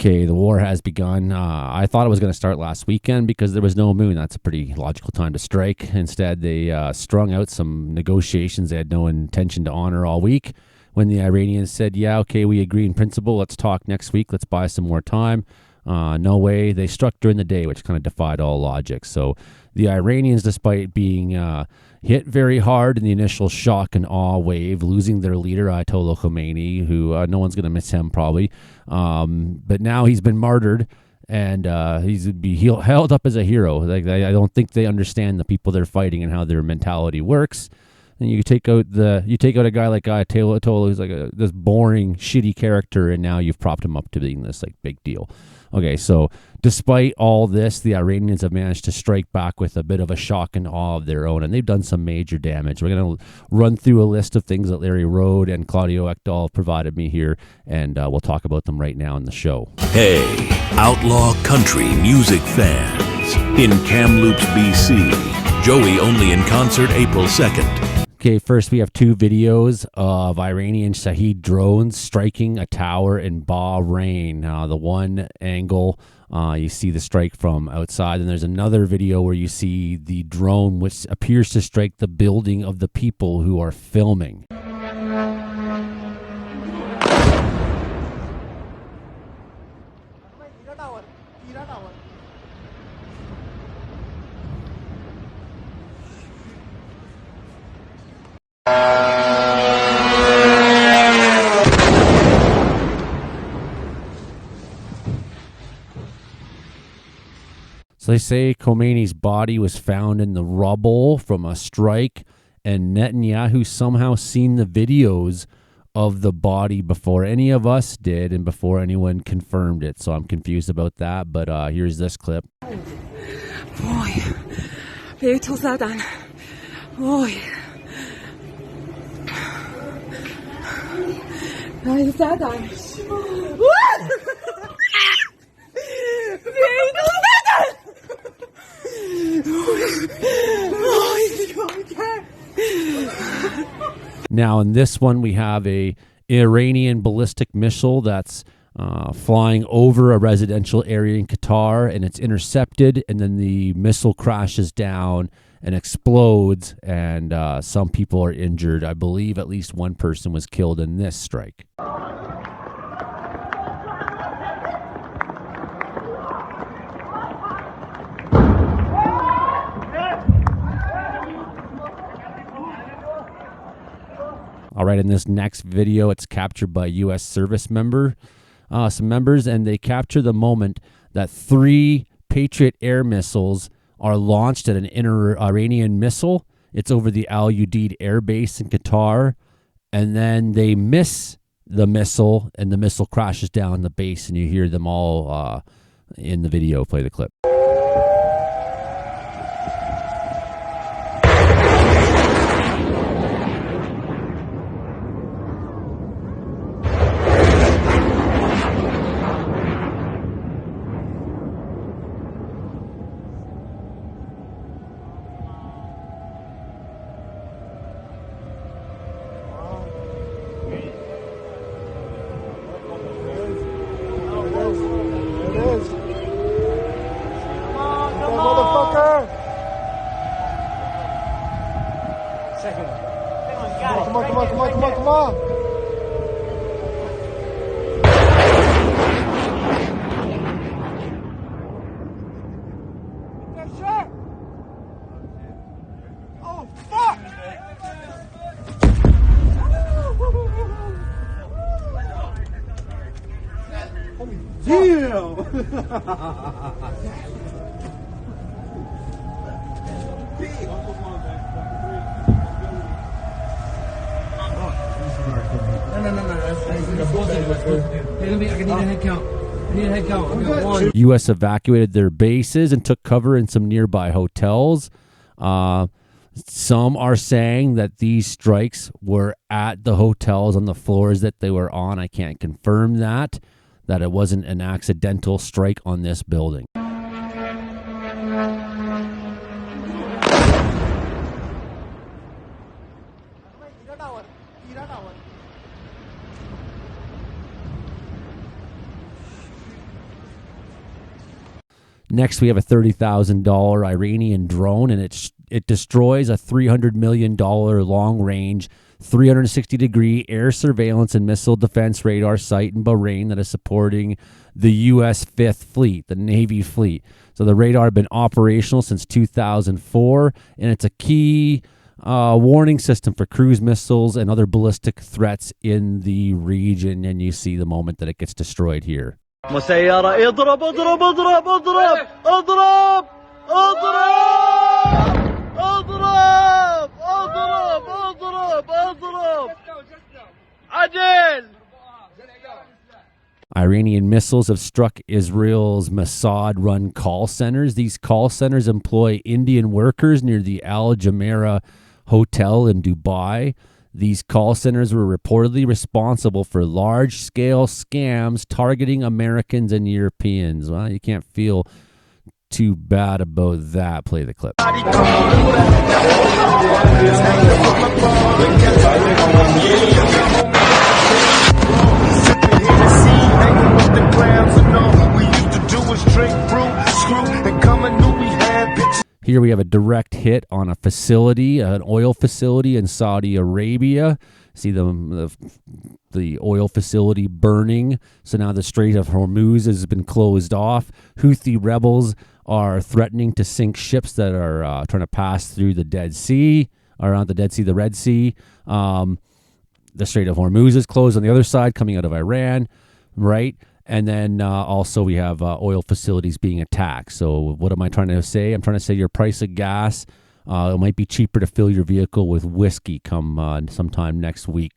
Okay, the war has begun. I thought it was going to start last weekend because there was no moon. That's a pretty logical time to strike. Instead, they strung out some negotiations they had no intention to honor all week. When the Iranians said, yeah, okay, we agree in principle. Let's talk next week. Let's buy some more time. No way. They struck during the day, which kind of defied all logic. So the Iranians, despite being hit very hard in the initial shock and awe wave, losing their leader, Ayatollah Khomeini, who no one's going to miss him probably. But now he's been martyred, and he's held up as a hero. Like I don't think they understand the people they're fighting and how their mentality works. And you take out a guy like Ayatollah, who's like this boring, shitty character, and now you've propped him up to being this like big deal. Okay, so despite all this, the Iranians have managed to strike back with a bit of a shock and awe of their own, and they've done some major damage. We're going to run through a list of things that Larry Rode and Claudio Ekdahl provided me here, and we'll talk about them right now in the show. Hey, outlaw country music fans. In Kamloops, BC, Joey only in concert April 2nd. Okay, first we have two videos of Iranian Shahed drones striking a tower in Bahrain. The one angle, you see the strike from outside, and there's another video where you see the drone which appears to strike the building of the people who are filming. So they say Khomeini's body was found in the rubble from a strike, and Netanyahu somehow seen the videos of the body before any of us did and before anyone confirmed it. So I'm confused about that, but here's this clip. Now in this one we have a Iranian ballistic missile that's flying over a residential area in Qatar, and it's intercepted, and then the missile crashes down and explodes, and some people are injured. I believe at least one person was killed in this strike. All right, in this next video, it's captured by U.S. service members, and they capture the moment that 3 Patriot air missiles are launched at an Iranian missile. It's over the Al Udeid air base in Qatar, and then they miss the missile, and the missile crashes down the base, and you hear them all in the video. Play the clip. Come on. Oh, fuck! Damn! U.S. evacuated their bases and took cover in some nearby hotels. Some are saying that these strikes were at the hotels on the floors that they were on. I can't confirm that it wasn't an accidental strike on this building. Next, we have a $30,000 Iranian drone, and it destroys a $300 million long-range, 360-degree air surveillance and missile defense radar site in Bahrain that is supporting the U.S. Fifth Fleet, the Navy fleet. So the radar had been operational since 2004, and it's a key warning system for cruise missiles and other ballistic threats in the region. And you see the moment that it gets destroyed here. مسيرة اضرب اضرب اضرب اضرب اضرب اضرب اضرب اضرب اضرب اضرب عجل. Iranian missiles have struck Israel's Mossad-run call centers. These call centers employ Indian workers near the Al Jumeirah Hotel in Dubai. These call centers were reportedly responsible for large-scale scams targeting Americans and Europeans. Well, you can't feel too bad about that. Play the clip. Here we have a direct hit on a facility, an oil facility in Saudi Arabia. See the oil facility burning. So now the Strait of Hormuz has been closed off. Houthi rebels are threatening to sink ships that are trying to pass through the Dead Sea, or not the Dead Sea, the Red Sea. The Strait of Hormuz is closed on the other side, coming out of Iran, right? And then also we have oil facilities being attacked. So what am I trying to say? I'm trying to say your price of gas, it might be cheaper to fill your vehicle with whiskey come sometime next week.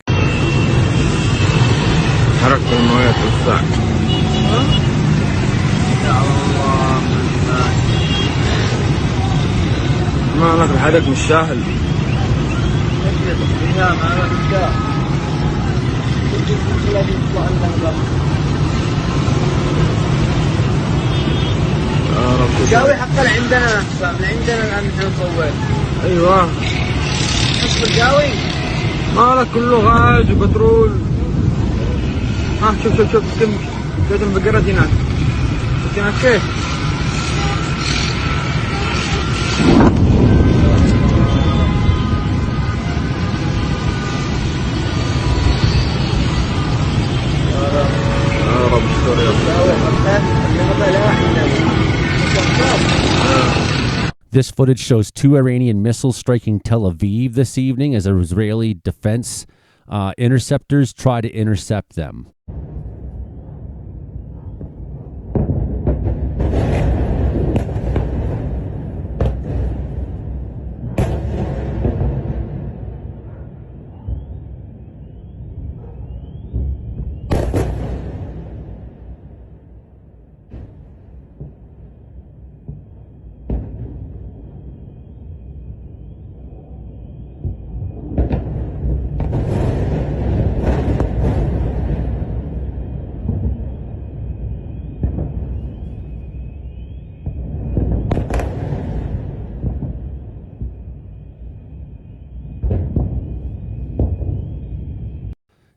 الجاوي حقا عندنا من عندنا الآن نحن نصور. ايوه بس الجاوي مالك كله غاز وبترول. ها شوف كيف انفجرت هناك. هناك كيف؟ يا رب استر This footage shows 2 Iranian missiles striking Tel Aviv this evening as Israeli defense interceptors try to intercept them.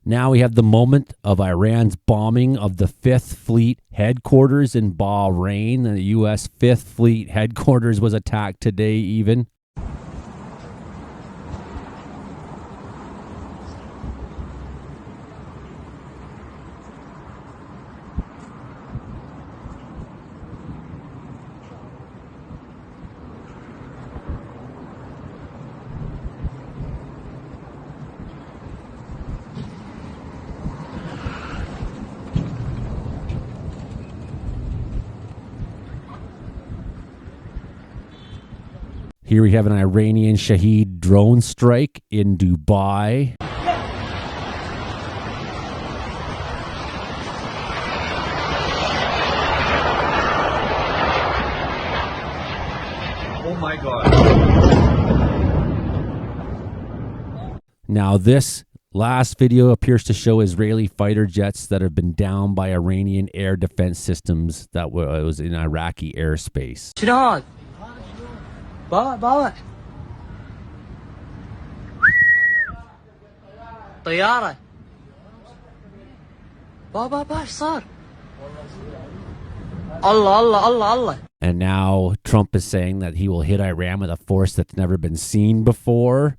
Now we have the moment of Iran's bombing of the Fifth Fleet headquarters in Bahrain. The U.S. Fifth Fleet headquarters was attacked today even. Here we have an Iranian Shahed drone strike in Dubai. Oh my God. Now this last video appears to show Israeli fighter jets that have been downed by Iranian air defense systems that was in Iraqi airspace. بابا طيارة بابا ايش صار؟ Allah, Allah, Allah, Allah. And now Trump is saying that he will hit Iran with a force that's never been seen before.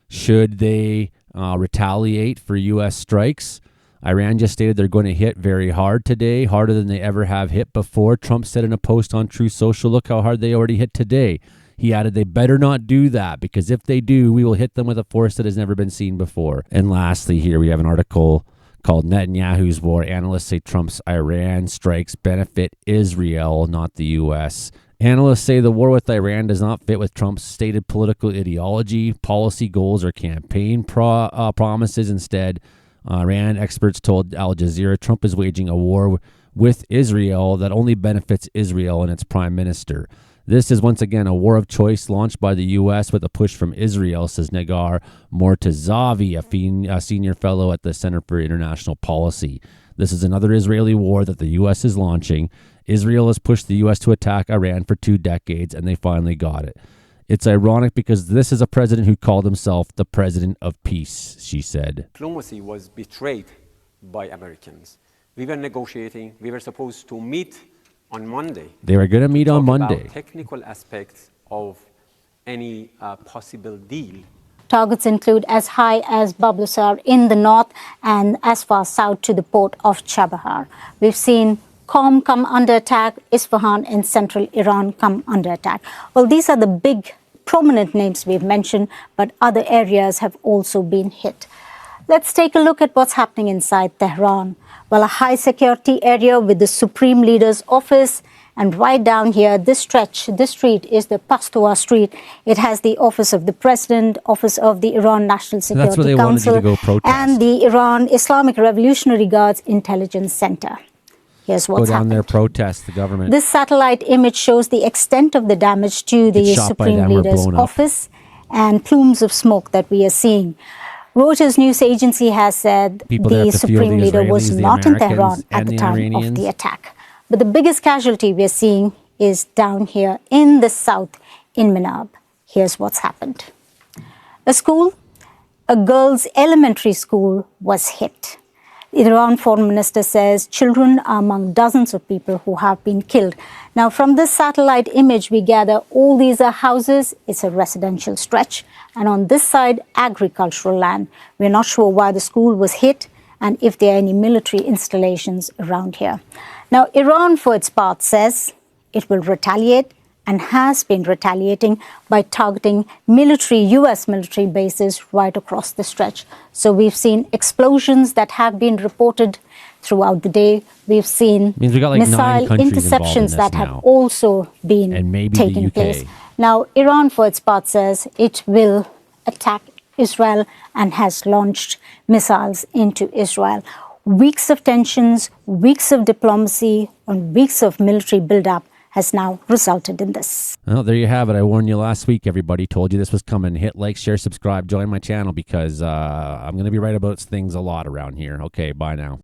Should they retaliate for U.S. strikes? Iran just stated they're going to hit very hard today, harder than they ever have hit before. Trump said in a post on Truth Social, look how hard they already hit today. He added, they better not do that, because if they do, we will hit them with a force that has never been seen before. And lastly, here we have an article called Netanyahu's War. Analysts say Trump's Iran strikes benefit Israel, not the U.S. Analysts say the war with Iran does not fit with Trump's stated political ideology, policy goals, or campaign promises. Instead, Iran experts told Al Jazeera Trump is waging a war with Israel that only benefits Israel and its prime minister. This is once again a war of choice launched by the U.S. with a push from Israel, says Negar Mortazavi, a senior fellow at the Center for International Policy. This is another Israeli war that the U.S. is launching. Israel has pushed the U.S. to attack Iran for 2 decades, and they finally got it. It's ironic because this is a president who called himself the president of peace, she said. Diplomacy was betrayed by Americans. We were negotiating. We were supposed to meet on Monday. They were going to meet on Monday. About technical aspects of any possible deal. Targets include as high as Bablusar in the north and as far south to the port of Chabahar. We've seen Qom come under attack, Isfahan in central Iran come under attack. Well, these are the big prominent names we've mentioned, but other areas have also been hit. Let's take a look at what's happening inside Tehran. Well, a high security area with the Supreme Leader's office, and right down here, this street is the Pastoua Street. It has the office of the President, office of the Iran National Security That's where they Council, wanted you to go protest. And the Iran Islamic Revolutionary Guards Intelligence Center. Here's what's Go down happened. there, protest the government. This satellite image shows the extent of the damage to the Supreme Leader's office and plumes of smoke that we are seeing. Reuters news agency has said the Supreme Leader was not in Tehran at the time of the attack. But the biggest casualty we are seeing is down here in the south, in Minab. Here's what's happened. A girls' elementary school was hit. The Iran foreign minister says children are among dozens of people who have been killed. Now, from this satellite image, we gather all these are houses. It's a residential stretch. And on this side, agricultural land. We're not sure why the school was hit and if there are any military installations around here. Now, Iran, for its part, says it will retaliate and has been retaliating by targeting U.S. military bases right across the stretch. So we've seen explosions that have been reported throughout the day. We've seen missile interceptions that have also been taking place. Now, Iran, for its part, says it will attack Israel and has launched missiles into Israel. Weeks of tensions, weeks of diplomacy, and weeks of military buildup has now resulted in this. Well, there you have it. I warned you last week, everybody. Told you this was coming. Hit like, share, subscribe, join my channel because I'm going to be right about things a lot around here. Okay, bye now.